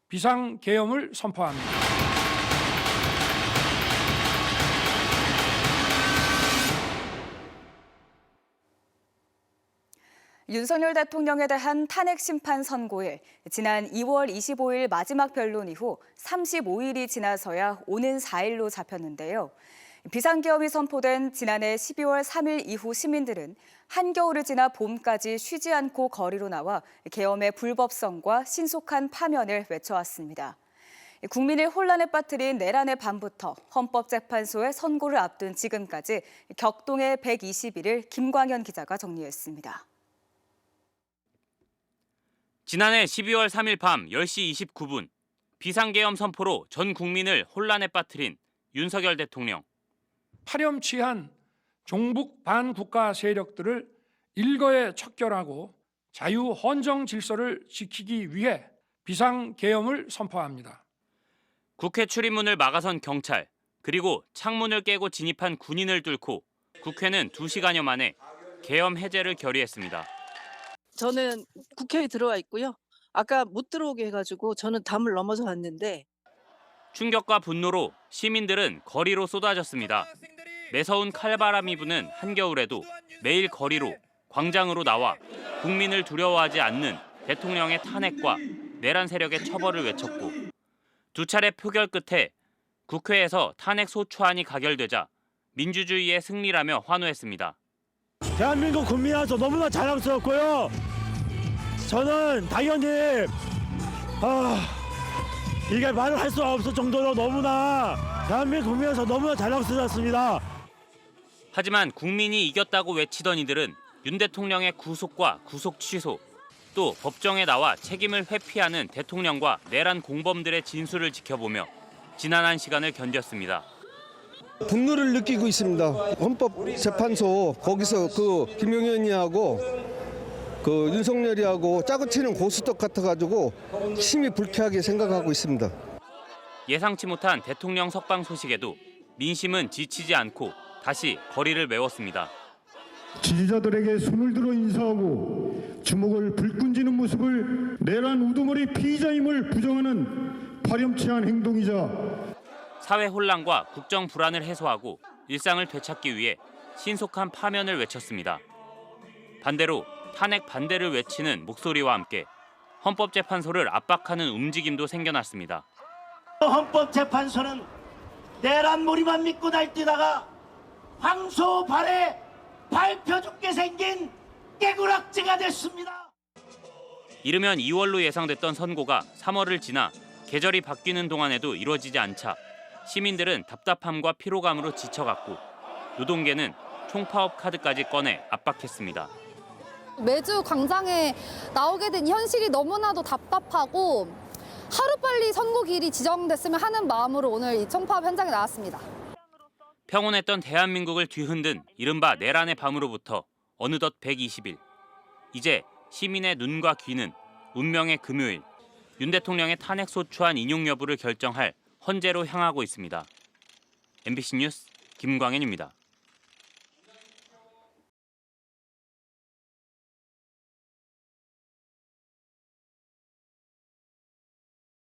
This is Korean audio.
비상계엄을 선포합니다. 윤석열 대통령에 대한 탄핵 심판 선고일, 지난 2월 25일 마지막 변론 이후 35일이 지나서야 오는 4일로 잡혔는데요. 비상계엄이 선포된 지난해 12월 3일 이후 시민들은 한겨울을 지나 봄까지 쉬지 않고 거리로 나와 계엄의 불법성과 신속한 파면을 외쳐왔습니다. 국민을 혼란에 빠뜨린 내란의 밤부터 헌법재판소의 선고를 앞둔 지금까지 격동의 120일을 김광현 기자가 정리했습니다. 지난해 12월 3일 밤 10시 29분 비상계엄 선포로 전 국민을 혼란에 빠뜨린 윤석열 대통령. 파렴치한 종북 반국가 세력들을 일거에 척결하고 자유헌정 질서를 지키기 위해 비상계엄을 선포합니다. 국회 출입문을 막아선 경찰, 그리고 창문을 깨고 진입한 군인을 뚫고 국회는 2시간여 만에 계엄 해제를 결의했습니다. 저는 국회에 들어와 있고요. 아까 못 들어오게 해가지고 저는 담을 넘어서 왔는데. 충격과 분노로 시민들은 거리로 쏟아졌습니다. 매서운 칼바람이 부는 한겨울에도 매일 거리로, 광장으로 나와 국민을 두려워하지 않는 대통령의 탄핵과 내란 세력의 처벌을 외쳤고, 2차례 표결 끝에 국회에서 탄핵 소추안이 가결되자 민주주의의 승리라며 환호했습니다. 대한민국 국민이라서 너무나 자랑스럽고요. 저는 당연히 이게 말을 할 수 없을 정도로 너무나 대한민국 국민이라서 너무나 자랑스럽습니다. 하지만 국민이 이겼다고 외치던 이들은 윤 대통령의 구속과 구속 취소, 또 법정에 나와 책임을 회피하는 대통령과 내란 공범들의 진술을 지켜보며 지난한 시간을 견뎠습니다. 분노를 느끼고 있습니다. 헌법재판소 거기서 김용현이하고 윤석열이하고 짜고 치는 고스톱 같아가지고 심히 불쾌하게 생각하고 있습니다. 예상치 못한 대통령 석방 소식에도 민심은 지치지 않고 다시 거리를 메웠습니다. 지지자들에게 손을 들어 인사하고 주먹을 불끈 쥐는 모습을 내란 우두머리 피의자임을 부정하는 파렴치한 행동이자 사회 혼란과 국정 불안을 해소하고 일상을 되찾기 위해 신속한 파면을 외쳤습니다. 반대로 탄핵 반대를 외치는 목소리와 함께 헌법재판소를 압박하는 움직임도 생겨났습니다. 헌법재판소는 내란몰이만 믿고 날뛰다가 황소 발에 밟혀 죽게 생긴 깨구락지가 됐습니다. 이르면 2월로 예상됐던 선고가 3월을 지나 계절이 바뀌는 동안에도 이루어지지 않자 시민들은 답답함과 피로감으로 지쳐갔고 노동계는 총파업 카드까지 꺼내 압박했습니다. 매주 광장에 나오게 된 현실이 너무나도 답답하고 하루빨리 선고일이 지정됐으면 하는 마음으로 오늘 이 총파업 현장에 나왔습니다. 평온했던 대한민국을 뒤흔든 이른바 내란의 밤으로부터 어느덧 120일. 이제 시민의 눈과 귀는 운명의 금요일, 윤 대통령의 탄핵 소추안 인용 여부를 결정할 헌재로 향하고 있습니다. MBC 뉴스 김광현입니다.